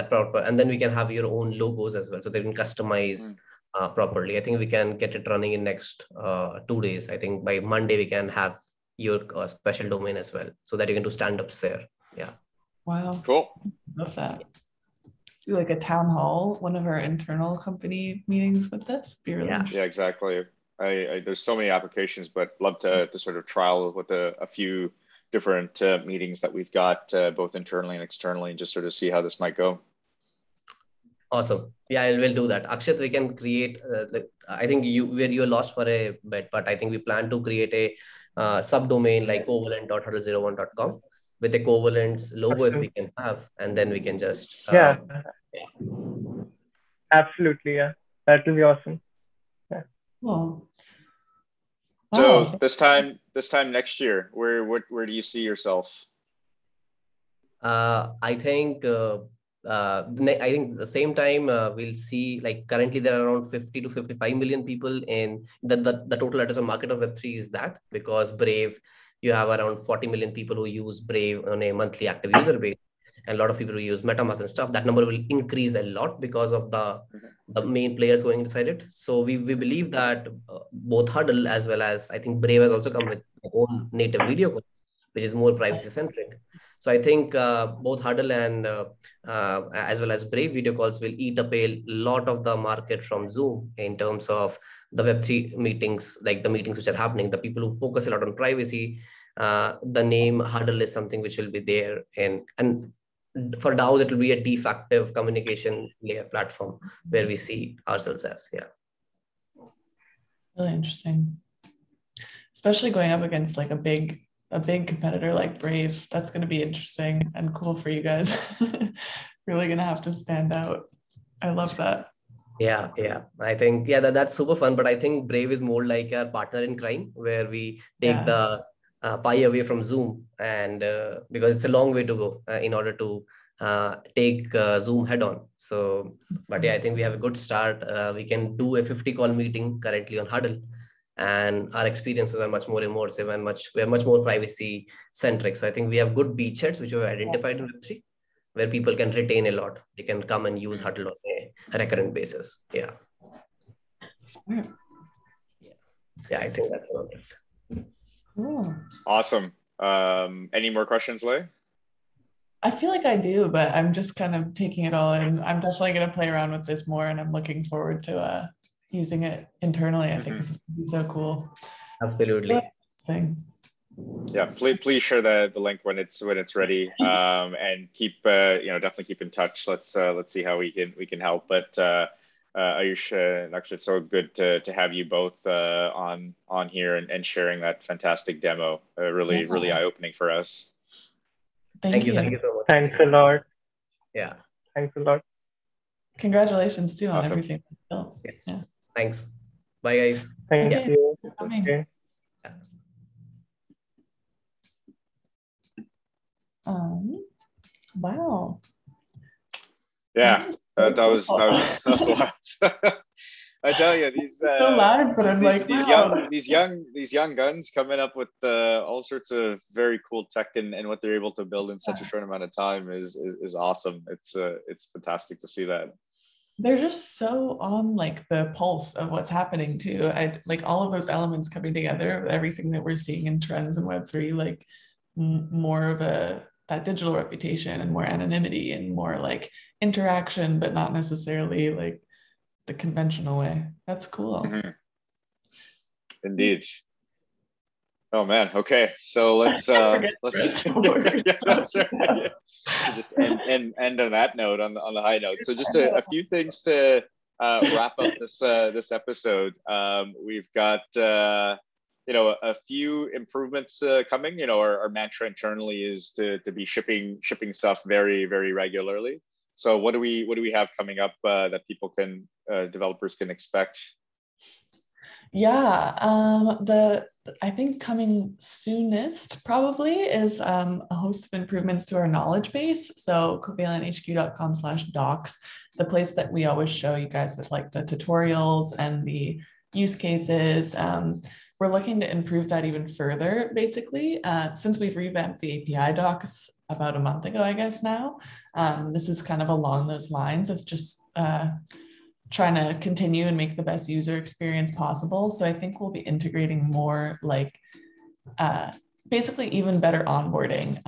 proper, and then we can have your own logos as well, so they can customize properly. I think we can get it running in next 2 days. I think by Monday we can have your special domain as well, so that you can do stand-ups there. Yeah. Wow. Cool. Love that. Do like a town hall, one of our internal company meetings with this. Be really interesting. Yeah, exactly. There's so many applications, but love to sort of trial with a few different meetings that we've got both internally and externally, and just sort of see how this might go. Awesome. Yeah, we'll do that. Akshat, we can create, I think you're lost for a bit, but I think we plan to create a subdomain like covalent.huddle01.com with a Covalent logo if we can have, and then we can just yeah. Absolutely, yeah, that will be awesome. Yeah. Cool. So this time next year, where do you see yourself? I think the same time we'll see, like currently there are around 50 to 55 million people in the total addressable market of Web3 is that, because Brave, you have around 40 million people who use Brave on a monthly active user base, and a lot of people who use MetaMask and stuff. That number will increase a lot because of the main players going inside it. So we believe that both Huddle as well as I think Brave has also come with their own native video calls, which is more privacy centric. So I think both Huddle and as well as Brave video calls will eat up a lot of the market from Zoom in terms of the Web3 meetings, like the meetings which are happening, the people who focus a lot on privacy. The name Huddle is something which will be there, and for DAOs, it will be a de facto communication layer platform where we see ourselves as. Yeah. Really interesting. Especially going up against like a big competitor like Brave. That's going to be interesting and cool for you guys. Really going to have to stand out. I love that. Yeah. I think, that's super fun. But I think Brave is more like a partner in crime, where we take the pie away from Zoom, and because it's a long way to go in order to take Zoom head on. So, but yeah, I think we have a good start. We can do a 50 call meeting currently on Huddle, and our experiences are much more immersive and we are much more privacy centric. So I think we have good beachheads which we have identified in Web3. where people can retain a lot. They can come and use Huddle on a recurrent basis. Yeah. Smart. Yeah, I think that's about it. Cool. Awesome. Any more questions, Lei? I feel like I do, but I'm just kind of taking it all in. I'm definitely going to play around with this more, and I'm looking forward to using it internally. I think this is going to be so cool. Absolutely. Yeah, please share the link when it's ready, and keep definitely keep in touch. Let's see how we can help. But Ayush, Naksha, it's so good to have you both on here and sharing that fantastic demo. Really eye-opening for us. Thank you so much. Thanks a lot. Yeah. Thanks a lot. Congratulations too on Awesome. everything. Yeah. Thanks. Bye, guys. Thank you. Okay. Wow. Yeah, that was wild. I tell you, these so loud, but I'm these young guns coming up with all sorts of very cool tech and what they're able to build in such a short amount of time is awesome. It's fantastic to see that. They're just so on like the pulse of what's happening too. I like all of those elements coming together, everything that we're seeing in trends in Web3, like more of that digital reputation and more anonymity and more like interaction, but not necessarily like the conventional way. That's cool. Mm-hmm. Indeed. Oh man. Okay. So let's yeah, that's right. Yeah. Just end on that note, on the high note. So just a few things to wrap up this episode. We've got a few improvements coming. Our mantra internally is to be shipping stuff very, very regularly. So what do we have coming up that people can developers can expect? Yeah, I think coming soonest probably is a host of improvements to our knowledge base. So covalenthq.com/docs, the place that we always show you guys with like the tutorials and the use cases. We're looking to improve that even further, basically, since we've revamped the API docs about a month ago, I guess now. This is kind of along those lines of just trying to continue and make the best user experience possible. So I think we'll be integrating more like basically even better onboarding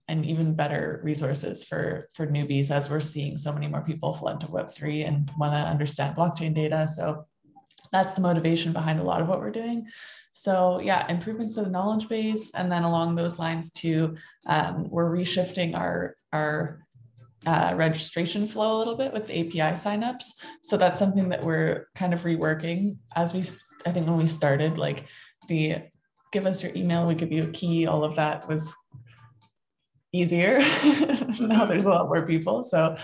and even better resources for newbies, as we're seeing so many more people flood to Web3 and want to understand blockchain data. So that's the motivation behind a lot of what we're doing. So yeah, improvements to the knowledge base. And then along those lines too, we're reshifting our registration flow a little bit with API signups. So that's something that we're kind of reworking I think when we started, like the give us your email, we give you a key, all of that was easier. Now there's a lot more people. So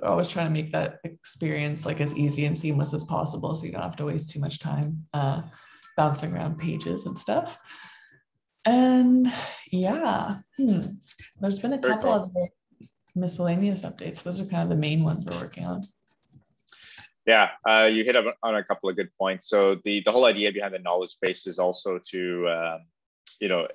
we're always trying to make that experience like as easy and seamless as possible, so you don't have to waste too much time bouncing around pages and stuff. And yeah, there's been a couple of miscellaneous updates. Those are kind of the main ones we're working on. Yeah, you hit on a couple of good points. So the whole idea behind the knowledge base is also to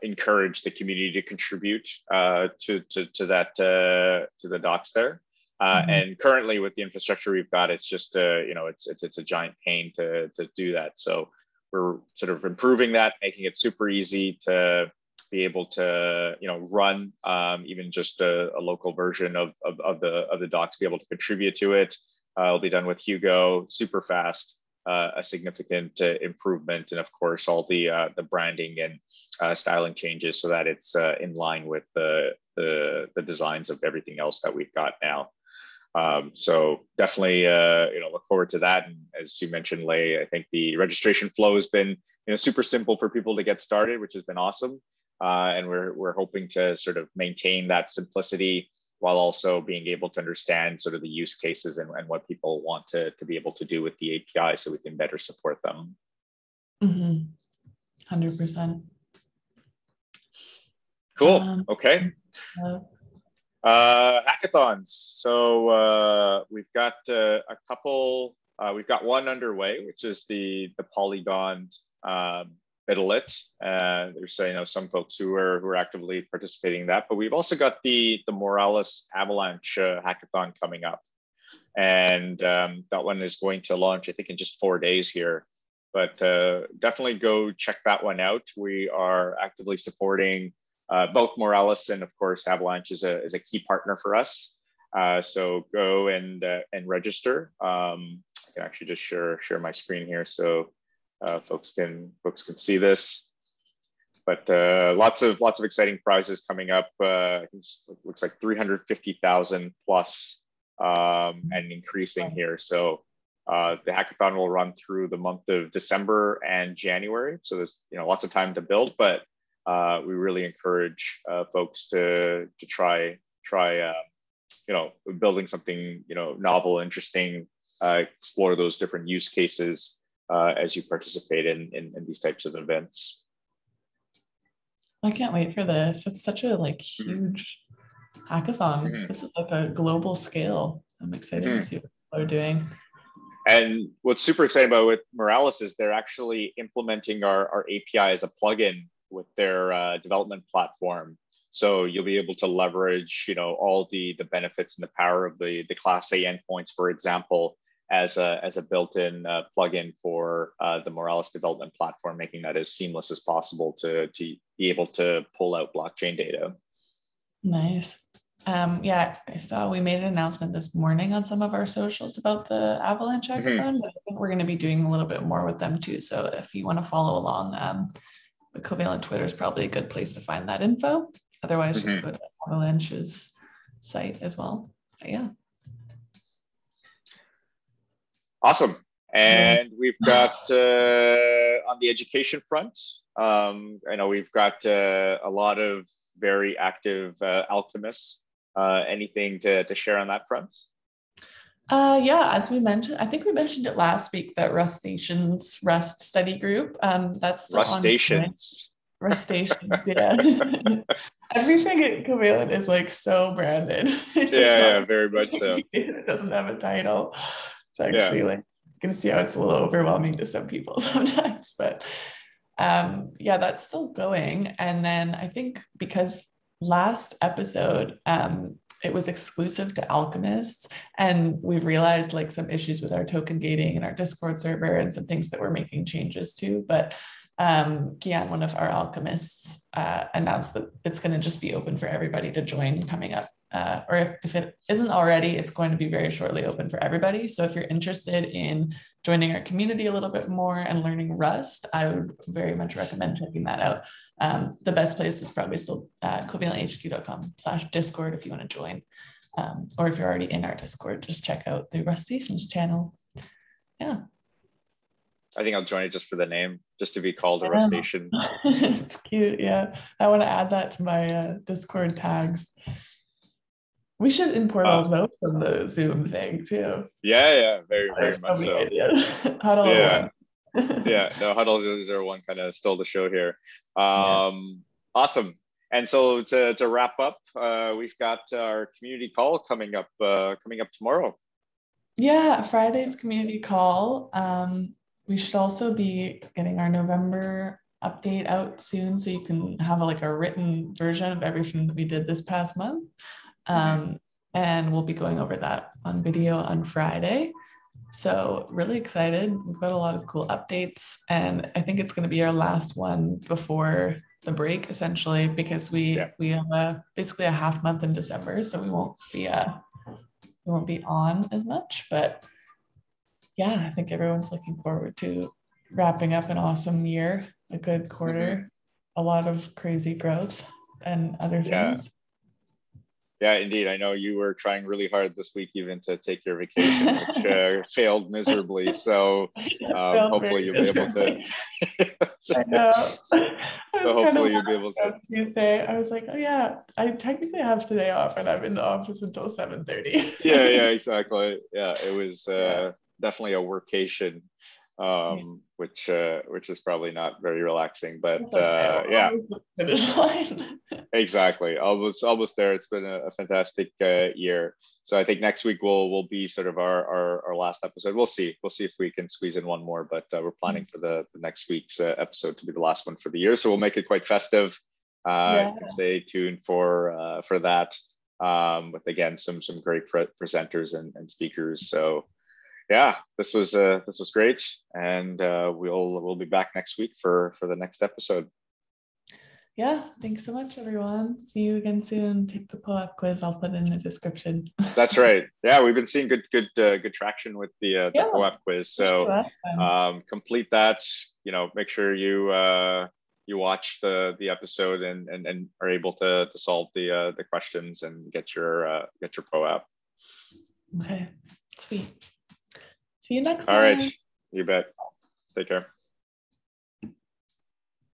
encourage the community to contribute to the docs there. And currently with the infrastructure we've got, it's just it's a giant pain to do that. So we're sort of improving that, making it super easy to be able to run even just a local version of the docs, be able to contribute to it. It'll be done with Hugo, super fast, a significant improvement, and of course all the branding and styling changes so that it's in line with the designs of everything else that we've got now. So definitely, look forward to that. And as you mentioned, Lei, I think the registration flow has been super simple for people to get started, which has been awesome. And we're hoping to sort of maintain that simplicity while also being able to understand sort of the use cases and what people want to be able to do with the API, so we can better support them. 100%. Cool. Okay. Hackathons. So we've got a couple. We've got one underway, which is the Polygon BUIDL it. There's some folks who are actively participating in that, but we've also got the Morales Avalanche hackathon coming up, and that one is going to launch, I think, in just 4 days here. But definitely go check that one out. We are actively supporting both Morales and, of course, Avalanche is a key partner for us. So go and register. I can actually just share my screen here so folks can see this. But lots of exciting prizes coming up. I think it looks like 350,000 plus and increasing here. So the hackathon will run through the month of December and January. So there's lots of time to build, but we really encourage folks to try building something novel, interesting, explore those different use cases as you participate in these types of events. I can't wait for this. It's such a huge hackathon. This is like a global scale. I'm excited to see what people are doing. And what's super exciting about with Morales is they're actually implementing our API as a plugin with their development platform. So you'll be able to leverage, all the benefits and the power of the Class A endpoints, for example, as a built-in plugin for the Morales development platform, making that as seamless as possible to be able to pull out blockchain data. Nice. Yeah, I saw we made an announcement this morning on some of our socials about the Avalanche hackathon, but I think we're going to be doing a little bit more with them too. So if you want to follow along, the Covalent Twitter is probably a good place to find that info. Otherwise, just go to Avalanche's site as well. But yeah. Awesome. And we've got on the education front, I know we've got a lot of very active alchemists. Anything to share on that front? Yeah, as we mentioned, I think we mentioned it last week, that Rustation's Rust study group. That's still Rustations. Rustations, yeah. Everything at Covalent is so branded. Yeah, very much so. It doesn't have a title. It's actually you can see how it's a little overwhelming to some people sometimes, but yeah, that's still going. And then I think because last episode, it was exclusive to alchemists, and we've realized some issues with our token gating and our Discord server and some things that we're making changes to. But Kian, one of our alchemists, announced that it's going to just be open for everybody to join coming up. Or if it isn't already, it's going to be very shortly open for everybody. So if you're interested in joining our community a little bit more and learning Rust, I would very much recommend checking that out. The best place is probably still covalenthq.com/Discord if you want to join. Or if you're already in our Discord, just check out the Rustations channel. Yeah. I think I'll join it just for the name, just to be called a Rustation. It's cute, yeah. I want to add that to my Discord tags. We should import all those from the Zoom thing too. Yeah, very much so. Huddle yeah, no, Huddle 001 kind of stole the show here. Awesome. And so to wrap up, we've got our community call coming up tomorrow. Yeah, Friday's community call. We should also be getting our November update out soon, so you can have a written version of everything that we did this past month. And we'll be going over that on video on Friday. So really excited. We've got a lot of cool updates, and I think it's going to be our last one before the break, essentially, because we have basically a half month in December, so we won't be on as much. But yeah, I think everyone's looking forward to wrapping up an awesome year, a good quarter, a lot of crazy growth and other things. Yeah, indeed. I know you were trying really hard this week even to take your vacation, which failed miserably. So hopefully you'll be able to. I know. Hopefully you'll be able to. Tuesday, I was like, oh yeah, I technically have today off, and I'm in the office until 7:30. Yeah, exactly. Yeah, it was definitely a workation. which is probably not very relaxing, but okay. yeah, finish line. Exactly. Almost there. It's been a fantastic year. So I think next week will be sort of our last episode. We'll see if we can squeeze in one more, but we're planning for the next week's episode to be the last one for the year. So we'll make it quite festive. You can stay tuned for that. With again some great presenters and speakers. So yeah, this was great, and we'll be back next week for the next episode. Yeah, thanks so much, everyone. See you again soon. Take the co-op quiz. I'll put it in the description. That's right. Yeah, we've been seeing good traction with the co-op quiz. So complete that. Make sure you watch the episode and are able to solve the questions and get your co-op. Okay, sweet. See you next time. All right, you bet. Take care.